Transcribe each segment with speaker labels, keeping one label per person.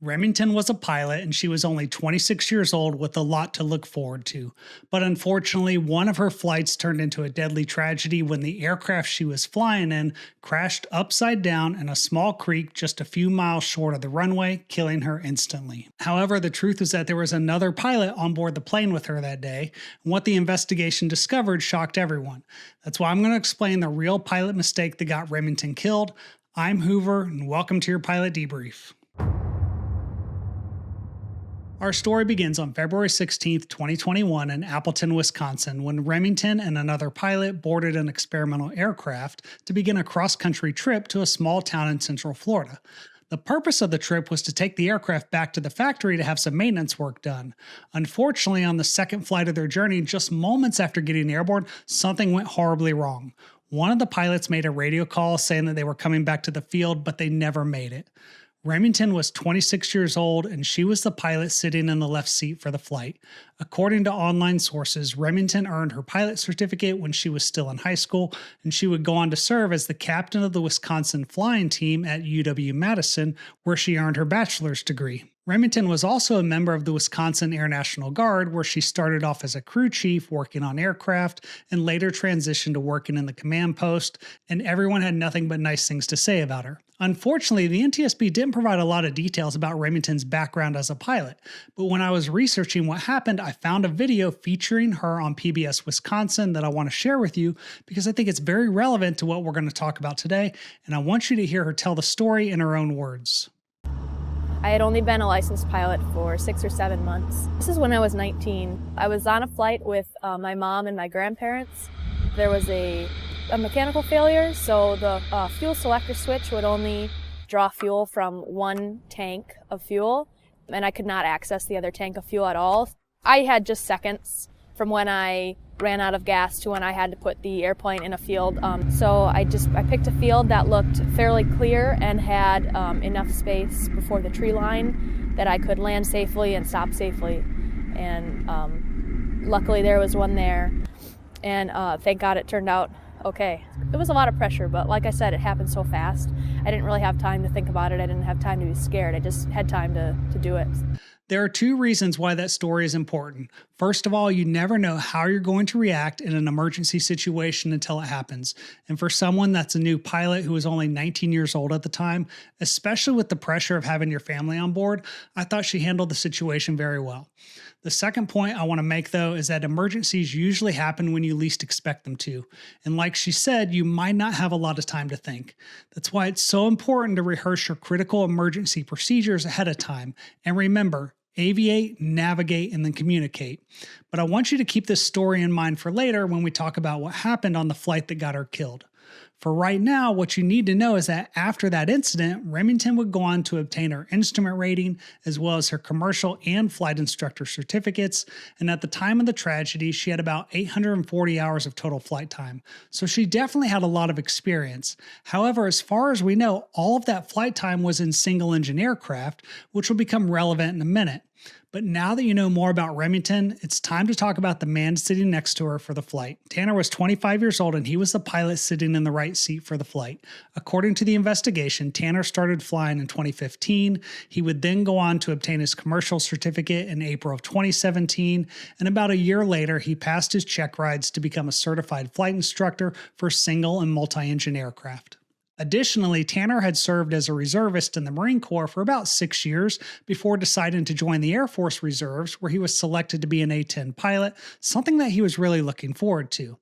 Speaker 1: Remington was a pilot and she was only 26 years old with a lot to look forward to. But unfortunately, one of her flights turned into a deadly tragedy when the aircraft she was flying in crashed upside down in a small creek just a few miles short of the runway, killing her instantly. However, the truth is that there was another pilot on board the plane with her that day, and what the investigation discovered shocked everyone. That's why I'm going to explain the real pilot mistake that got Remington killed. I'm Hoover, and welcome to your Pilot Debrief. Our story begins on February 16, 2021 in Appleton, Wisconsin, when Remington and another pilot boarded an experimental aircraft to begin a cross-country trip to a small town in Central Florida. The purpose of the trip was to take the aircraft back to the factory to have some maintenance work done. Unfortunately, on the second flight of their journey, just moments after getting airborne, something went horribly wrong. One of the pilots made a radio call saying that they were coming back to the field, but they never made it. Remington was 26 years old and she was the pilot sitting in the left seat for the flight. According to online sources, Remington earned her pilot certificate when she was still in high school, and she would go on to serve as the captain of the Wisconsin flying team at UW-Madison, where she earned her bachelor's degree. Remington was also a member of the Wisconsin Air National Guard, where she started off as a crew chief working on aircraft and later transitioned to working in the command post, and everyone had nothing but nice things to say about her. Unfortunately, the NTSB didn't provide a lot of details about Remington's background as a pilot, but when I was researching what happened, I found a video featuring her on PBS Wisconsin that I want to share with you because I think it's very relevant to what we're going to talk about today, and I want you to hear her tell the story in her own words.
Speaker 2: I had only been a licensed pilot for 6 or 7 months. This is when I was 19. I was on a flight with my mom and my grandparents. There was a mechanical failure, so the fuel selector switch would only draw fuel from one tank of fuel, and I could not access the other tank of fuel at all. I had just seconds from when I ran out of gas to when I had to put the airplane in a field. So I picked a field that looked fairly clear and had enough space before the tree line that I could land safely and stop safely. And luckily there was one there, and thank God it turned out okay. It was a lot of pressure, but like I said, it happened so fast. I didn't really have time to think about it. I didn't have time to be scared. I just had time to do it.
Speaker 1: There are two reasons why that story is important. First of all, you never know how you're going to react in an emergency situation until it happens. And for someone that's a new pilot who was only 19 years old at the time, especially with the pressure of having your family on board, I thought she handled the situation very well. The second point I want to make, though, is that emergencies usually happen when you least expect them to. And like she said, you might not have a lot of time to think. That's why it's so important to rehearse your critical emergency procedures ahead of time. And remember, aviate, navigate, and then communicate. But I want you to keep this story in mind for later when we talk about what happened on the flight that got her killed. For right now, what you need to know is that after that incident, Remington would go on to obtain her instrument rating as well as her commercial and flight instructor certificates, and at the time of the tragedy, she had about 840 hours of total flight time, so she definitely had a lot of experience. However, as far as we know, all of that flight time was in single-engine aircraft, which will become relevant in a minute. But now that you know more about Remington, it's time to talk about the man sitting next to her for the flight. Tanner was 25 years old and he was the pilot sitting in the right seat for the flight. According to the investigation, Tanner started flying in 2015. He would then go on to obtain his commercial certificate in April of 2017, and about a year later, he passed his check rides to become a certified flight instructor for single and multi-engine aircraft. Additionally, Tanner had served as a reservist in the Marine Corps for about 6 years before deciding to join the Air Force Reserves, where he was selected to be an A-10 pilot, something that he was really looking forward to.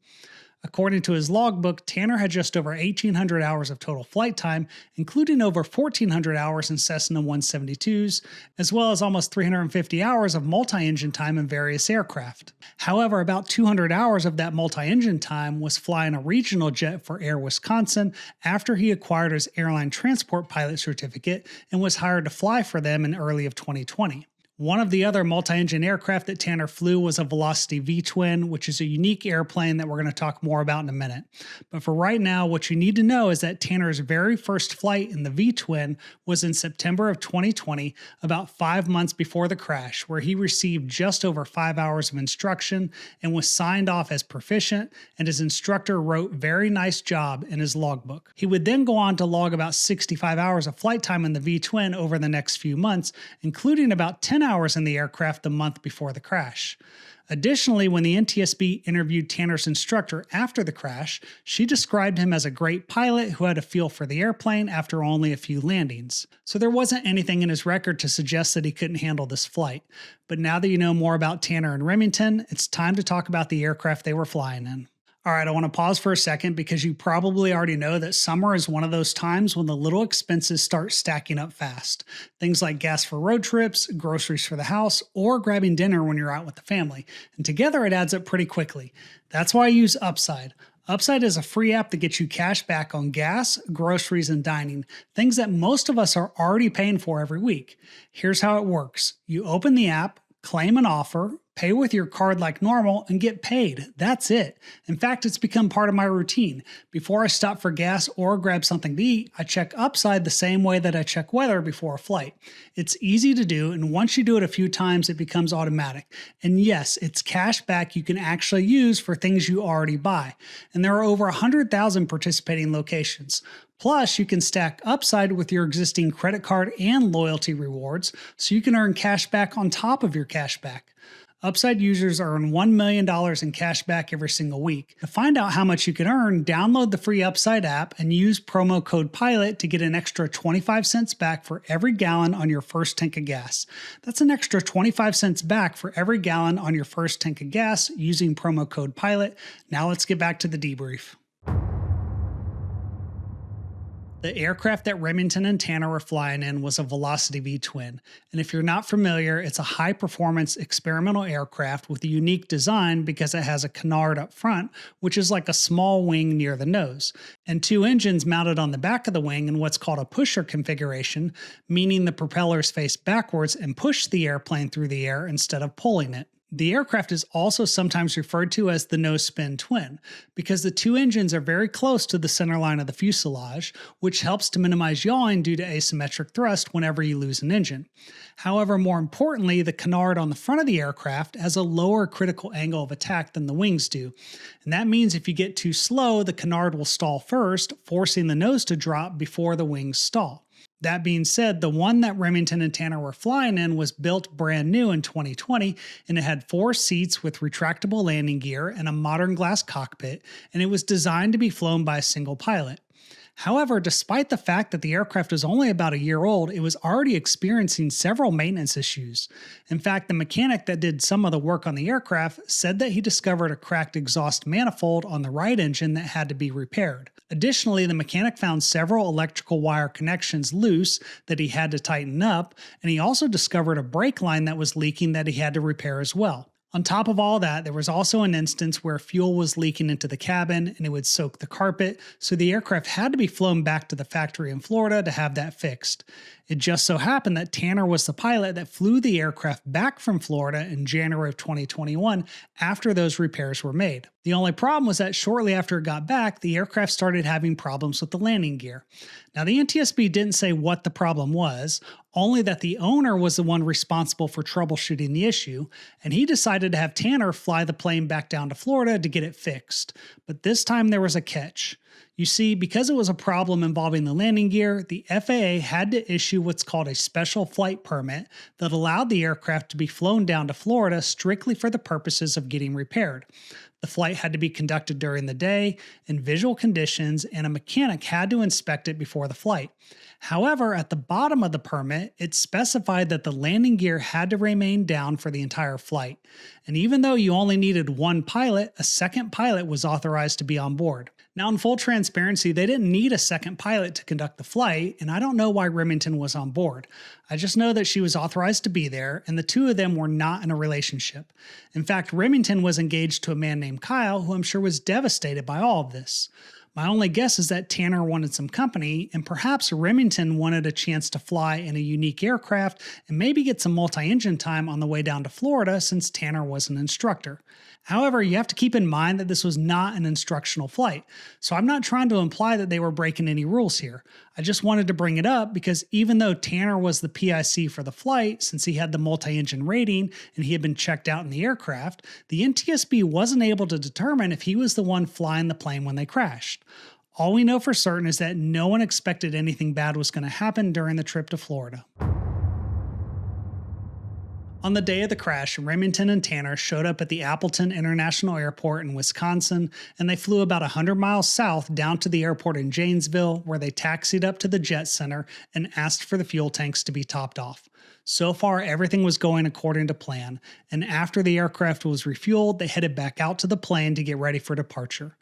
Speaker 1: According to his logbook, Tanner had just over 1,800 hours of total flight time, including over 1,400 hours in Cessna 172s, as well as almost 350 hours of multi-engine time in various aircraft. However, about 200 hours of that multi-engine time was flying a regional jet for Air Wisconsin after he acquired his airline transport pilot certificate and was hired to fly for them in early of 2020. One of the other multi-engine aircraft that Tanner flew was a Velocity Vtwin, which is a unique airplane that we're going to talk more about in a minute. But for right now, what you need to know is that Tanner's very first flight in the Vtwin was in September of 2020, about 5 months before the crash, where he received just over 5 hours of instruction and was signed off as proficient, and his instructor wrote "very nice job" in his logbook. He would then go on to log about 65 hours of flight time in the Vtwin over the next few months, including about 10 hours in the aircraft the month before the crash. Additionally, when the NTSB interviewed Tanner's instructor after the crash, she described him as a great pilot who had a feel for the airplane after only a few landings. So there wasn't anything in his record to suggest that he couldn't handle this flight. But now that you know more about Tanner and Remington, it's time to talk about the aircraft they were flying in. All right, I want to pause for a second because you probably already know that summer is one of those times when the little expenses start stacking up fast. Things like gas for road trips, groceries for the house, or grabbing dinner when you're out with the family. And together it adds up pretty quickly. That's why I use Upside. Upside is a free app that gets you cash back on gas, groceries, and dining, things that most of us are already paying for every week. Here's how it works. You open the app, claim an offer, pay with your card like normal, and get paid. That's it. In fact, it's become part of my routine. Before I stop for gas or grab something to eat, I check Upside the same way that I check weather before a flight. It's easy to do, and once you do it a few times, it becomes automatic. And yes, it's cash back you can actually use for things you already buy. And there are over 100,000 participating locations. Plus, you can stack Upside with your existing credit card and loyalty rewards, so you can earn cash back on top of your cash back. Upside users earn $1 million in cash back every single week. To find out how much you can earn, download the free Upside app and use promo code PILOT to get an extra 25 cents back for every gallon on your first tank of gas. That's an extra 25 cents back for every gallon on your first tank of gas using promo code PILOT. Now let's get back to the debrief. The aircraft that Remington and Tanner were flying in was a Velocity Vtwin. And if you're not familiar, it's a high-performance experimental aircraft with a unique design because it has a canard up front, which is like a small wing near the nose, and two engines mounted on the back of the wing in what's called a pusher configuration, meaning the propellers face backwards and push the airplane through the air instead of pulling it. The aircraft is also sometimes referred to as the nose-spin twin because the two engines are very close to the center line of the fuselage, which helps to minimize yawing due to asymmetric thrust whenever you lose an engine. However, more importantly, the canard on the front of the aircraft has a lower critical angle of attack than the wings do. And that means if you get too slow, the canard will stall first, forcing the nose to drop before the wings stall. That being said, the one that Remington and Tanner were flying in was built brand new in 2020, and it had 4 seats with retractable landing gear and a modern glass cockpit, and it was designed to be flown by a single pilot. However, despite the fact that the aircraft was only about a year old, it was already experiencing several maintenance issues. In fact, the mechanic that did some of the work on the aircraft said that he discovered a cracked exhaust manifold on the right engine that had to be repaired. Additionally, the mechanic found several electrical wire connections loose that he had to tighten up, and he also discovered a brake line that was leaking that he had to repair as well. On top of all that, there was also an instance where fuel was leaking into the cabin and it would soak the carpet, so the aircraft had to be flown back to the factory in Florida to have that fixed. It just so happened that Tanner was the pilot that flew the aircraft back from Florida in January of 2021 after those repairs were made. The only problem was that shortly after it got back, the aircraft started having problems with the landing gear. Now, the NTSB didn't say what the problem was, only that the owner was the one responsible for troubleshooting the issue, and he decided to have Tanner fly the plane back down to Florida to get it fixed. But this time there was a catch. You see, because it was a problem involving the landing gear, the FAA had to issue what's called a Special Flight Permit that allowed the aircraft to be flown down to Florida strictly for the purposes of getting repaired. The flight had to be conducted during the day, in visual conditions, and a mechanic had to inspect it before the flight. However, at the bottom of the permit, it specified that the landing gear had to remain down for the entire flight. And even though you only needed one pilot, a second pilot was authorized to be on board. Now, in full transparency, they didn't need a second pilot to conduct the flight, and I don't know why Remington was on board. I just know that she was authorized to be there, and the two of them were not in a relationship. In fact, Remington was engaged to a man named Kyle, who I'm sure was devastated by all of this. My only guess is that Tanner wanted some company, and perhaps Remington wanted a chance to fly in a unique aircraft and maybe get some multi-engine time on the way down to Florida since Tanner was an instructor. However, you have to keep in mind that this was not an instructional flight, so I'm not trying to imply that they were breaking any rules here. I just wanted to bring it up because even though Tanner was the PIC for the flight, since he had the multi-engine rating and he had been checked out in the aircraft, the NTSB wasn't able to determine if he was the one flying the plane when they crashed. All we know for certain is that no one expected anything bad was going to happen during the trip to Florida. On the day of the crash, Remington and Tanner showed up at the Appleton International Airport in Wisconsin, and they flew about 100 miles south down to the airport in Janesville, where they taxied up to the jet center and asked for the fuel tanks to be topped off. So far, everything was going according to plan, and after the aircraft was refueled, they headed back out to the plane to get ready for departure.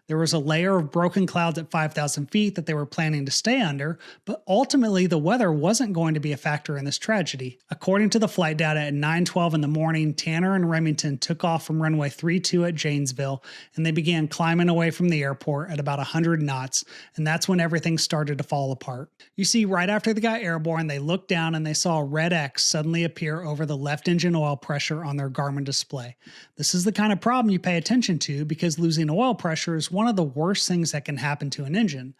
Speaker 1: There was a layer of broken clouds at 5,000 feet that they were planning to stay under, but ultimately the weather wasn't going to be a factor in this tragedy. According to the flight data, at 9:12 in the morning, Tanner and Remington took off from runway 32 at Janesville, and they began climbing away from the airport at about 100 knots, and that's when everything started to fall apart. You see, right after they got airborne, they looked down and they saw a red X suddenly appear over the left engine oil pressure on their Garmin display. This is the kind of problem you pay attention to because losing oil pressure is one of the worst things that can happen to an engine.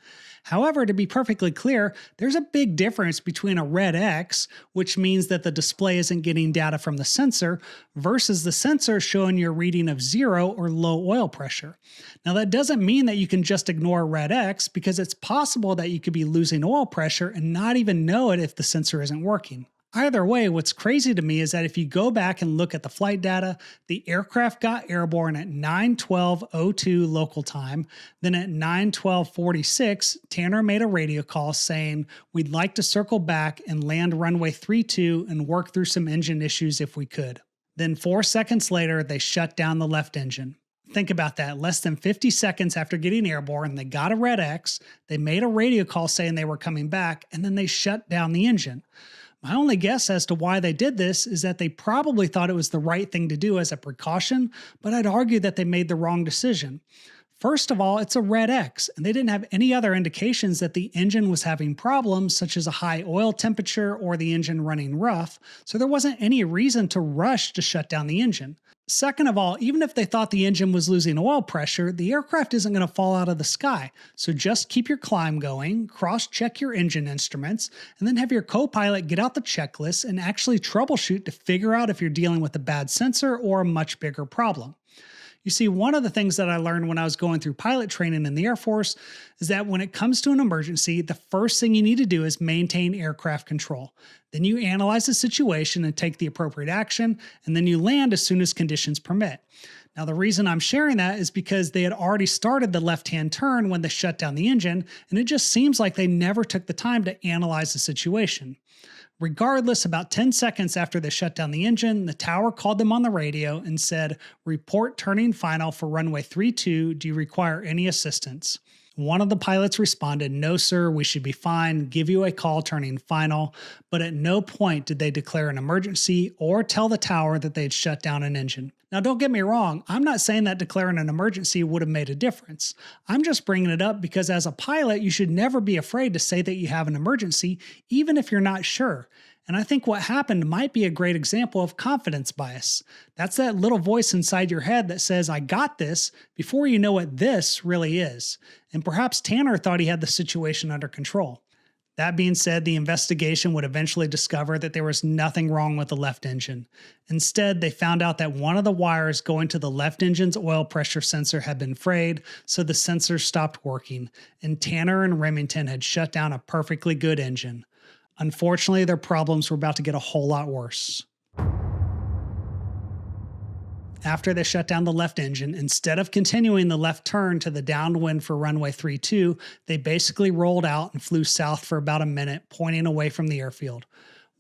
Speaker 1: However, to be perfectly clear, there's a big difference between a red X, which means that the display isn't getting data from the sensor, versus the sensor showing you a reading of 0 or low oil pressure. Now, that doesn't mean that you can just ignore a red X, because it's possible that you could be losing oil pressure and not even know it if the sensor isn't working. Either way, what's crazy to me is that if you go back and look at the flight data, the aircraft got airborne at 9:12:02 local time. Then at 9:12:46, Tanner made a radio call saying, "We'd like to circle back and land runway 32 and work through some engine issues if we could." Then 4 seconds later, they shut down the left engine. Think about that. Less than 50 seconds after getting airborne, they got a red X, they made a radio call saying they were coming back, and then they shut down the engine. My only guess as to why they did this is that they probably thought it was the right thing to do as a precaution, but I'd argue that they made the wrong decision. First of all, it's a red X, and they didn't have any other indications that the engine was having problems, such as a high oil temperature or the engine running rough, so there wasn't any reason to rush to shut down the engine. Second of all, even if they thought the engine was losing oil pressure, the aircraft isn't going to fall out of the sky. So just keep your climb going, cross-check your engine instruments, and then have your co-pilot get out the checklist and actually troubleshoot to figure out if you're dealing with a bad sensor or a much bigger problem. You see, one of the things that I learned when I was going through pilot training in the Air Force is that when it comes to an emergency, the first thing you need to do is maintain aircraft control. Then you analyze the situation and take the appropriate action, and then you land as soon as conditions permit. Now, the reason I'm sharing that is because they had already started the left-hand turn when they shut down the engine, and it just seems like they never took the time to analyze the situation. Regardless, about 10 seconds after they shut down the engine, the tower called them on the radio and said, "Report turning final for runway 32. Do you require any assistance?" One of the pilots responded, "No, sir, we should be fine. Give you a call turning final." But at no point did they declare an emergency or tell the tower that they had shut down an engine. Now, don't get me wrong, I'm not saying that declaring an emergency would have made a difference. I'm just bringing it up because as a pilot, you should never be afraid to say that you have an emergency, even if you're not sure. And I think what happened might be a great example of confidence bias. That's that little voice inside your head that says, "I got this," before you know what this really is. And perhaps Tanner thought he had the situation under control. That being said, the investigation would eventually discover that there was nothing wrong with the left engine. Instead, they found out that one of the wires going to the left engine's oil pressure sensor had been frayed, so the sensor stopped working, and Tanner and Remington had shut down a perfectly good engine. Unfortunately, their problems were about to get a whole lot worse. After they shut down the left engine, instead of continuing the left turn to the downwind for runway 32, they basically rolled out and flew south for about a minute, pointing away from the airfield.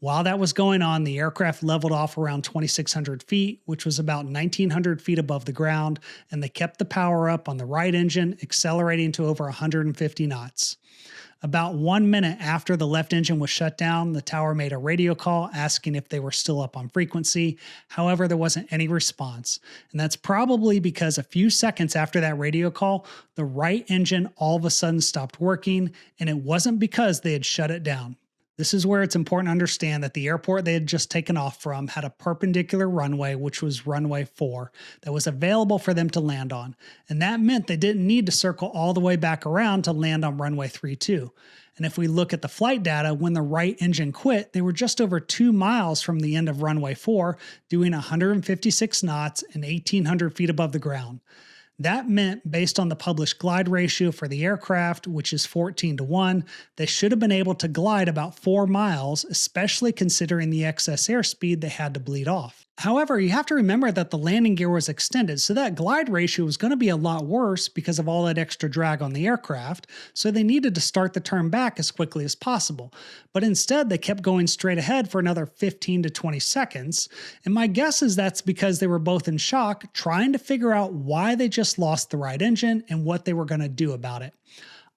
Speaker 1: While that was going on, the aircraft leveled off around 2,600 feet, which was about 1,900 feet above the ground, and they kept the power up on the right engine, accelerating to over 150 knots. About 1 minute after the left engine was shut down, the tower made a radio call asking if they were still up on frequency. However, there wasn't any response. And that's probably because a few seconds after that radio call, the right engine all of a sudden stopped working, and it wasn't because they had shut it down. This is where it's important to understand that the airport they had just taken off from had a perpendicular runway, which was runway 4, that was available for them to land on. And that meant they didn't need to circle all the way back around to land on runway 32. And if we look at the flight data, when the right engine quit, they were just over 2 miles from the end of runway 4, doing 156 knots and 1,800 feet above the ground. That meant, based on the published glide ratio for the aircraft, which is 14:1, they should have been able to glide about 4 miles, especially considering the excess airspeed they had to bleed off. However, you have to remember that the landing gear was extended, so that glide ratio was going to be a lot worse because of all that extra drag on the aircraft, so they needed to start the turn back as quickly as possible. But instead, they kept going straight ahead for another 15 to 20 seconds, and my guess is that's because they were both in shock, trying to figure out why they just lost the right engine and what they were going to do about it.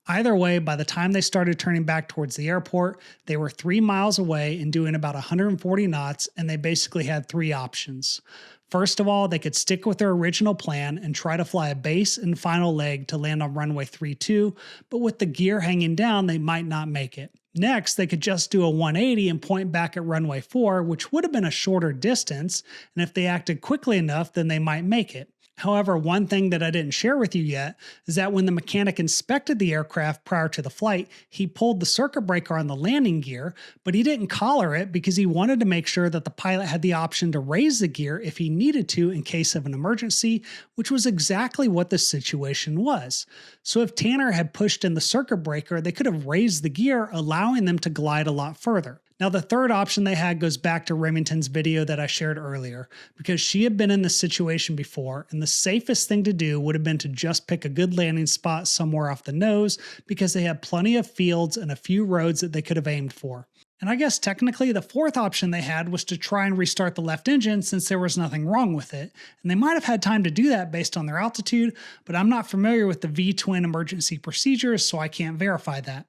Speaker 1: Either way, by the time they started turning back towards the airport, they were 3 miles away and doing about 140 knots, and they basically had 3 options. First of all, they could stick with their original plan and try to fly a base and final leg to land on runway 32, but with the gear hanging down, they might not make it. Next, they could just do a 180 and point back at runway 4, which would have been a shorter distance, and if they acted quickly enough, then they might make it. However, one thing that I didn't share with you yet is that when the mechanic inspected the aircraft prior to the flight, he pulled the circuit breaker on the landing gear, but he didn't collar it because he wanted to make sure that the pilot had the option to raise the gear if he needed to in case of an emergency, which was exactly what the situation was. So if Tanner had pushed in the circuit breaker, they could have raised the gear, allowing them to glide a lot further. Now, the third option they had goes back to Remington's video that I shared earlier, because she had been in this situation before, and the safest thing to do would have been to just pick a good landing spot somewhere off the nose, because they had plenty of fields and a few roads that they could have aimed for. And I guess technically the fourth option they had was to try and restart the left engine since there was nothing wrong with it, and they might have had time to do that based on their altitude, but I'm not familiar with the V-twin emergency procedures, so I can't verify that.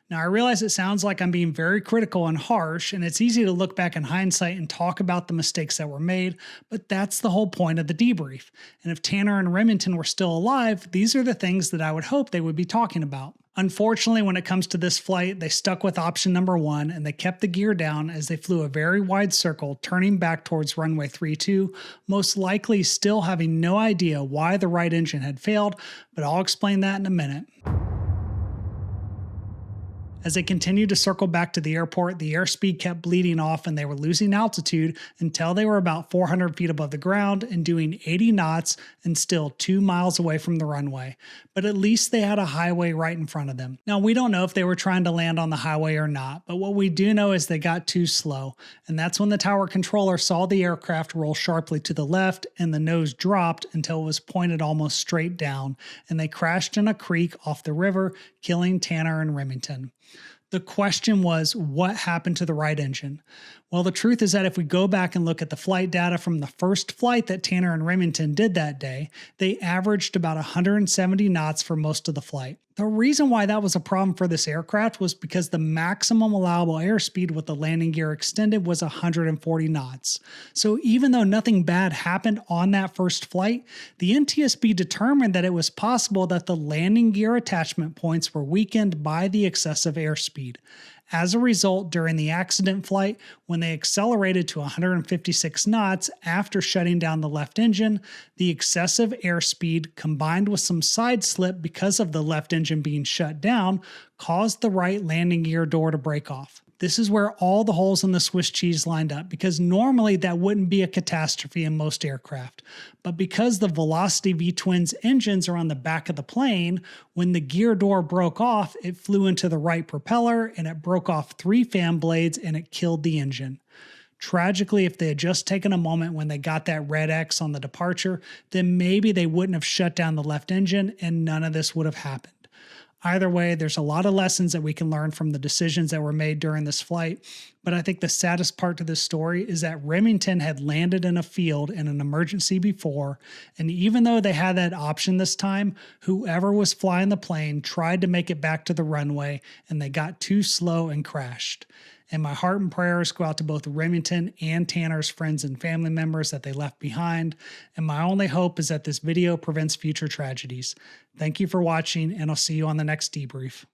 Speaker 1: Now, I realize it sounds like I'm being very critical and harsh, and it's easy to look back in hindsight and talk about the mistakes that were made, but that's the whole point of the debrief. And if Tanner and Remington were still alive, these are the things that I would hope they would be talking about. Unfortunately, when it comes to this flight, they stuck with option number 1, and they kept the gear down as they flew a very wide circle, turning back towards runway 32, most likely still having no idea why the right engine had failed, but I'll explain that in a minute. As they continued to circle back to the airport, the airspeed kept bleeding off and they were losing altitude until they were about 400 feet above the ground and doing 80 knots and still 2 miles away from the runway. But at least they had a highway right in front of them. Now, we don't know if they were trying to land on the highway or not, but what we do know is they got too slow. And that's when the tower controller saw the aircraft roll sharply to the left and the nose dropped until it was pointed almost straight down, and they crashed in a creek off the river, killing Tanner and Remington. The question was, what happened to the right engine? Well, the truth is that if we go back and look at the flight data from the first flight that Tanner and Remington did that day, they averaged about 170 knots for most of the flight. The reason why that was a problem for this aircraft was because the maximum allowable airspeed with the landing gear extended was 140 knots. So even though nothing bad happened on that first flight, the NTSB determined that it was possible that the landing gear attachment points were weakened by the excessive airspeed. As a result, during the accident flight, when they accelerated to 156 knots after shutting down the left engine, the excessive airspeed combined with some side slip because of the left engine being shut down caused the right landing gear door to break off. This is where all the holes in the Swiss cheese lined up, because normally that wouldn't be a catastrophe in most aircraft. But because the Velocity Vtwin's engines are on the back of the plane, when the gear door broke off, it flew into the right propeller and it broke off 3 fan blades and it killed the engine. Tragically, if they had just taken a moment when they got that red X on the departure, then maybe they wouldn't have shut down the left engine and none of this would have happened. Either way, there's a lot of lessons that we can learn from the decisions that were made during this flight, But I think the saddest part to this story is that Remington had landed in a field in an emergency before, and even though they had that option this time, whoever was flying the plane tried to make it back to the runway, and they got too slow and crashed. And my heart and prayers go out to both Remington and Tanner's friends and family members that they left behind. And my only hope is that this video prevents future tragedies. Thank you for watching, and I'll see you on the next debrief.